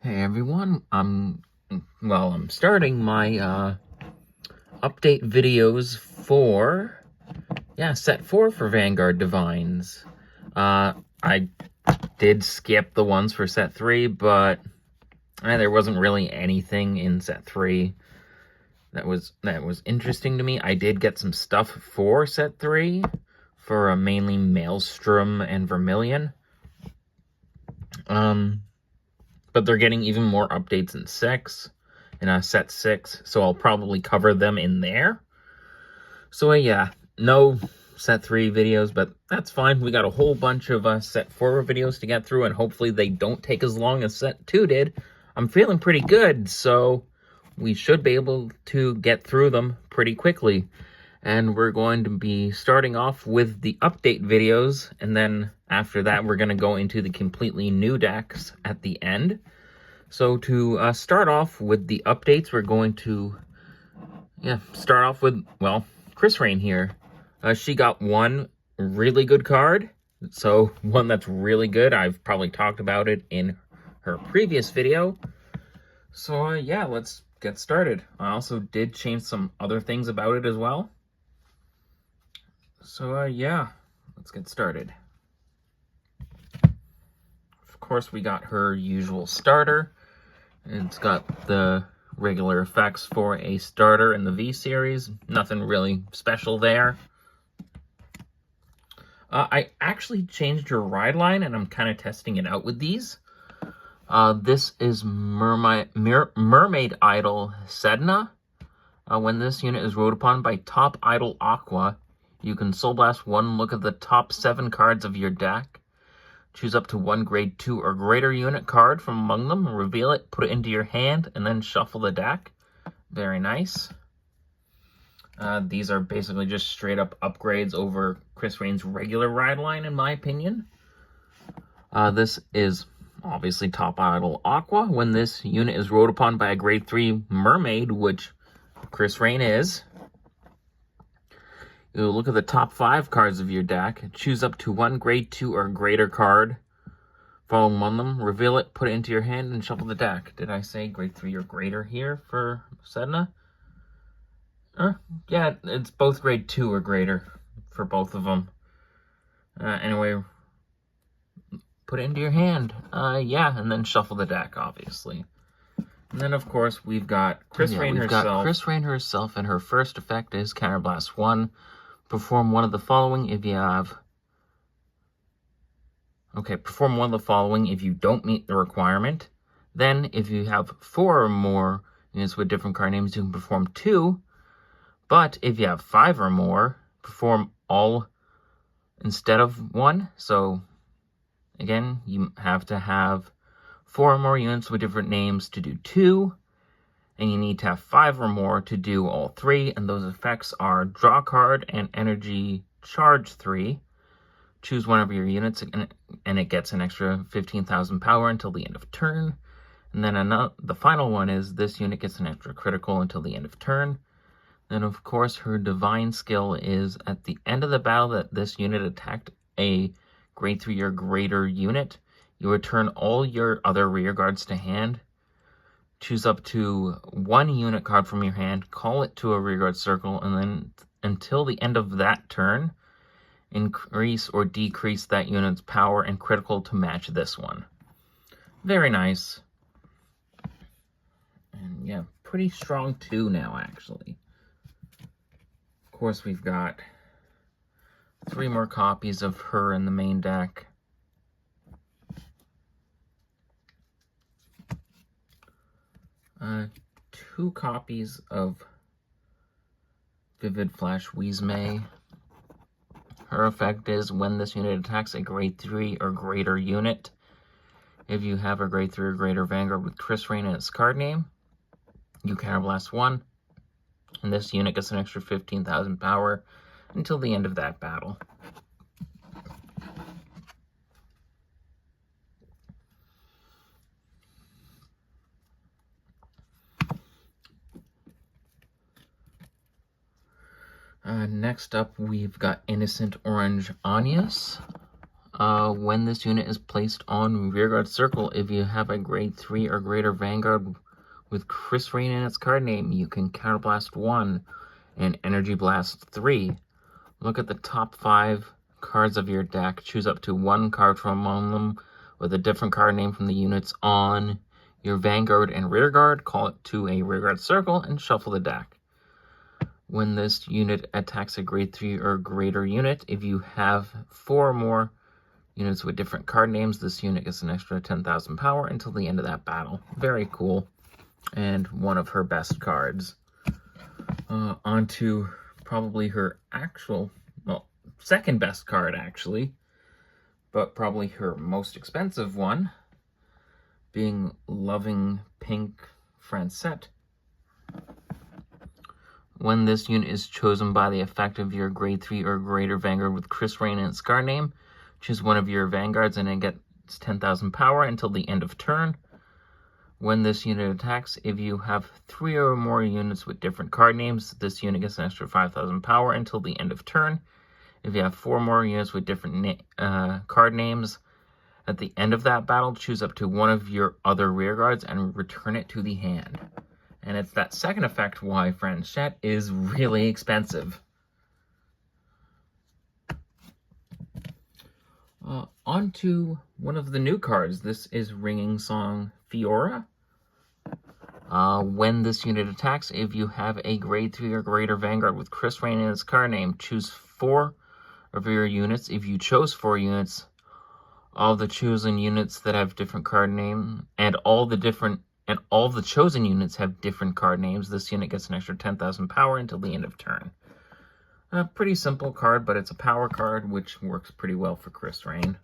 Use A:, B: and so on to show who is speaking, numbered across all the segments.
A: Hey everyone, I'm starting my update videos for set 4 for Vanguard Divines. I did skip the ones for set 3, but there wasn't really anything in set 3 that was interesting to me. I did get some stuff for set 3 for mainly Maelstrom and Vermilion. But they're getting even more updates in set 6, so I'll probably cover them in there. So yeah, no set 3 videos, but that's fine. We got a whole bunch of set 4 videos to get through, and hopefully they don't take as long as set 2 did. I'm feeling pretty good, so we should be able to get through them pretty quickly. And we're going to be starting off with the update videos, and then after that we're going to go into the completely new decks at the end. So to start off with the updates, we're going to start off with, Krysrain here. She got one really good card, so one that's really good. I've probably talked about it in her previous video. So let's get started. I also did change some other things about it as well. So let's get started. Of course, we got her usual starter. It's got the regular effects for a starter in the V-Series. Nothing really special there. I actually changed her ride line, and I'm kind of testing it out with these. This is Mermaid Idol Sedna. When this unit is rode upon by Top Idol Aqua, you can Soul Blast one look at the top 7 cards of your deck. Choose up to one grade 2 or greater unit card from among them, reveal it, put it into your hand, and then shuffle the deck. Very nice. These are basically just straight up upgrades over Krysrain's regular ride line, in my opinion. This is obviously Top Idol Aqua. When this unit is rode upon by a grade 3 mermaid, which Krysrain is, you look at the top 5 cards of your deck, choose up to one grade 2 or greater card. Follow one of them, reveal it, put it into your hand, and shuffle the deck. Did I say grade 3 or greater here for Sedna? Yeah, it's both grade 2 or greater for both of them. Anyway, put it into your hand. And then shuffle the deck, obviously. And then, of course, we've got Krysrain herself. Krysrain herself, and her first effect is Counterblast 1. Perform one of the following if you have... perform one of the following if you don't meet the requirement. Then, if you have 4 or more units with different card names, you can perform 2. But if you have 5 or more, perform all instead of 1. So, again, you have to have 4 or more units with different names to do 2. And you need to have 5 or more to do all 3, and those effects are Draw Card and Energy Charge 3. Choose one of your units, and it gets an extra 15,000 power until the end of turn. And then the final one is this unit gets an extra critical until the end of turn. Then, of course, her Divine skill is at the end of the battle that this unit attacked a grade 3 or greater unit, you return all your other rear guards to hand. Choose up to one unit card from your hand, call it to a rearguard circle, and then until the end of that turn, increase or decrease that unit's power and critical to match this one. Very nice. And pretty strong too now, actually. Of course, we've got 3 more copies of her in the main deck. Two copies of Vivid Flash Wheezemay. Her effect is when this unit attacks a grade 3 or greater unit. If you have a grade 3 or greater Vanguard with Krysrain in its card name, you counterblast 1, and this unit gets an extra 15,000 power until the end of that battle. Next up, we've got Innocent Orange Anyas. When this unit is placed on Rearguard Circle, if you have a grade 3 or greater Vanguard with Krysrain in its card name, you can Counterblast 1 and Energy Blast 3. Look at the top 5 cards of your deck. Choose up to one card from among them with a different card name from the units on your Vanguard and Rearguard. Call it to a Rearguard Circle and shuffle the deck. When this unit attacks a grade 3 or greater unit, if you have 4 or more units with different card names, this unit gets an extra 10,000 power until the end of that battle. Very cool. And one of her best cards. On to probably her actual, well, second best card actually, but probably her most expensive one, being Loving Pink Francette. When this unit is chosen by the effect of your grade 3 or greater Vanguard with Krysrain in its card name, choose one of your Vanguards and it gets 10,000 power until the end of turn. When this unit attacks, if you have 3 or more units with different card names, this unit gets an extra 5,000 power until the end of turn. If you have 4 more units with different card names, at the end of that battle, choose up to one of your other Rearguards and return it to the hand. And it's that second effect why Francette is really expensive. On to one of the new cards. This is Ringing Song Fiora. When this unit attacks, if you have a grade 3 or greater Vanguard with Krysrain in its card name, choose 4 of your units. If you chose 4 units, all the chosen units that have different card name, and all the chosen units have different card names, this unit gets an extra 10,000 power until the end of turn. A pretty simple card, but it's a power card, which works pretty well for Krysrain.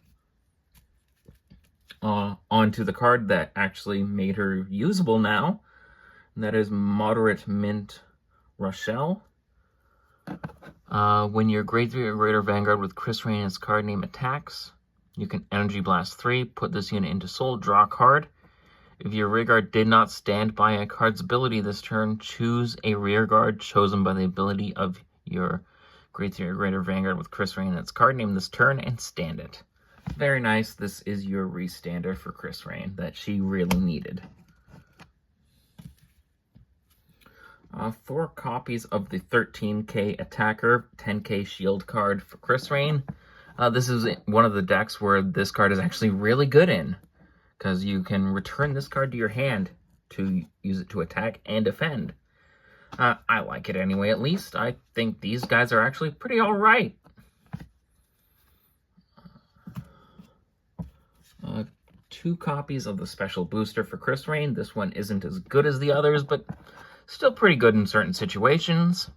A: On to the card that actually made her usable now, and that is Moderate Mint Rochelle. When your grade 3 or greater Vanguard with Krysrain in its card name attacks, you can Energy Blast 3, put this unit into soul, draw a card. If your rearguard did not stand by a card's ability this turn, choose a rearguard chosen by the ability of your grade 3 or greater Vanguard with Krysrain in its card name this turn and stand it. Very nice. This is your restander for Krysrain that she really needed. 4 copies of the 13k Attacker 10k Shield card for Krysrain. This is one of the decks where this card is actually really good in, because you can return this card to your hand to use it to attack and defend. I like it anyway, at least. I think these guys are actually pretty alright. 2 copies of the special booster for Krysrain. This one isn't as good as the others, but still pretty good in certain situations.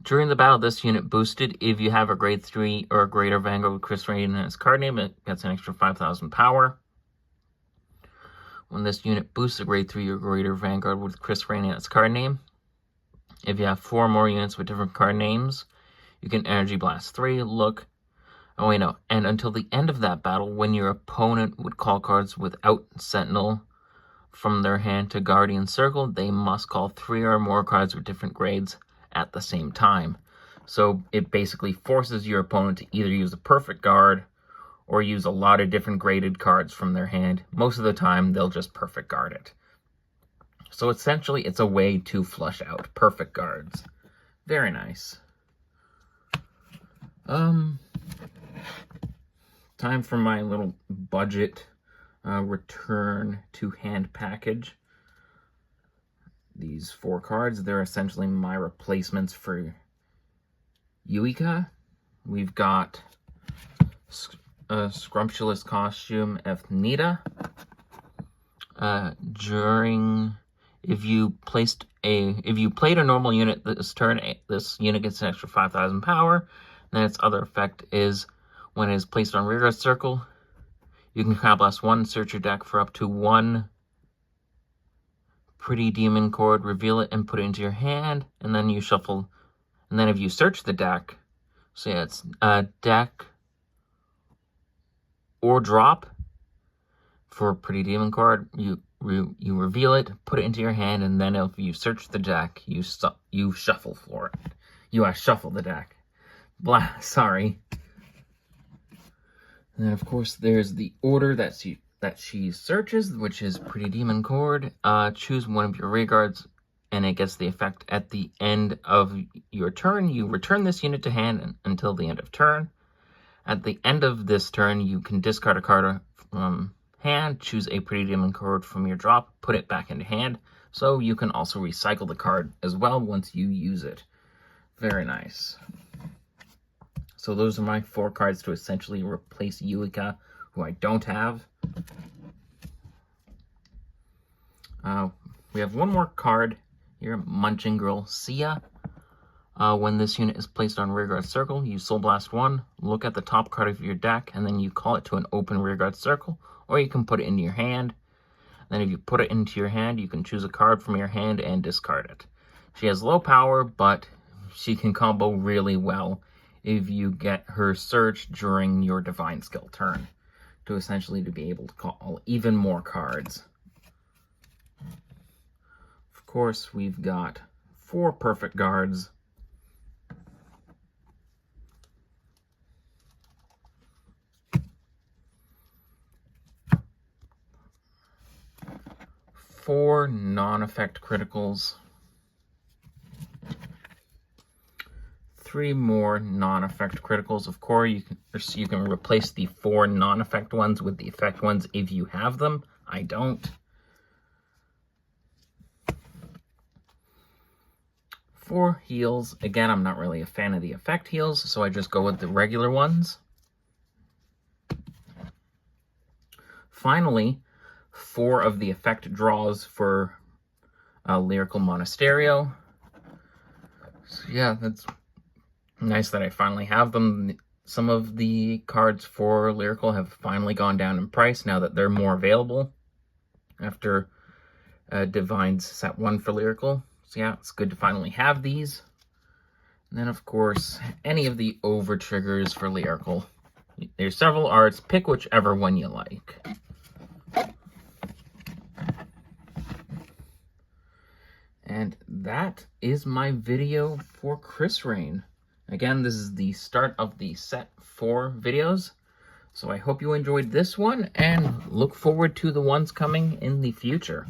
A: During the battle, this unit boosted. If you have a grade 3 or greater Vanguard with Krysrain in its card name, it gets an extra 5,000 power. When this unit boosts a grade 3 or greater Vanguard with Krysrain in its card name, if you have 4 more units with different card names, you can Energy Blast 3, and until the end of that battle, when your opponent would call cards without Sentinel from their hand to Guardian Circle, they must call 3 or more cards with different grades at the same time. So it basically forces your opponent to either use a perfect guard or use a lot of different graded cards from their hand. Most of the time, they'll just perfect guard it. So essentially, it's a way to flush out perfect guards. Very nice. Time for my little budget return to hand package. These 4 cards, they're essentially my replacements for Yuika. We've got Scrumptious Costume Ethnita. If you played a normal unit this turn, this unit gets an extra 5,000 power. Then its other effect is when it is placed on Rearguard Circle, you can Counterblast 1, search your deck for up to 1 Pretty Demon Chord, reveal it and put it into your hand, and then you shuffle. And then if you search the deck, so yeah, it's deck or drop for Pretty Demon Chord, you reveal it, put it into your hand, and then if you search the deck, you shuffle for it. You shuffle the deck. Sorry. And then, of course, there's the order that she searches, which is Pretty Demon Cord. Choose one of your rear guards, and it gets the effect at the end of your turn. You return this unit to hand until the end of turn. At the end of this turn, you can discard a card from hand, choose a Pretty Demon Cord from your drop, put it back into hand. So you can also recycle the card as well once you use it. Very nice. So those are my 4 cards to essentially replace Yuika, who I don't have. We have one more card here, Munching Girl Sia. When this unit is placed on rearguard circle, you Soul Blast 1, look at the top card of your deck, and then you call it to an open rearguard circle, or you can put it into your hand. Then if you put it into your hand, you can choose a card from your hand and discard it. She has low power, but she can combo really well if you get her search during your Divine Skill turn, to essentially to be able to call even more cards. Of course, we've got 4 perfect guards. Four non-effect criticals. 3 more non-effect criticals. Of course, you can replace the 4 non-effect ones with the effect ones if you have them. I don't. 4 heals. Again, I'm not really a fan of the effect heals, so I just go with the regular ones. Finally, 4 of the effect draws for Lyrical Monasterio. So yeah, that's nice that I finally have them. Some of the cards for Lyrical have finally gone down in price now that they're more available after DivineZ set 1 for Lyrical. So yeah, it's good to finally have these. And then, of course, any of the over triggers for Lyrical. There's several arts. Pick whichever one you like. And that is my video for Krysrain. Again, this is the start of the set 4 videos. So I hope you enjoyed this one and look forward to the ones coming in the future.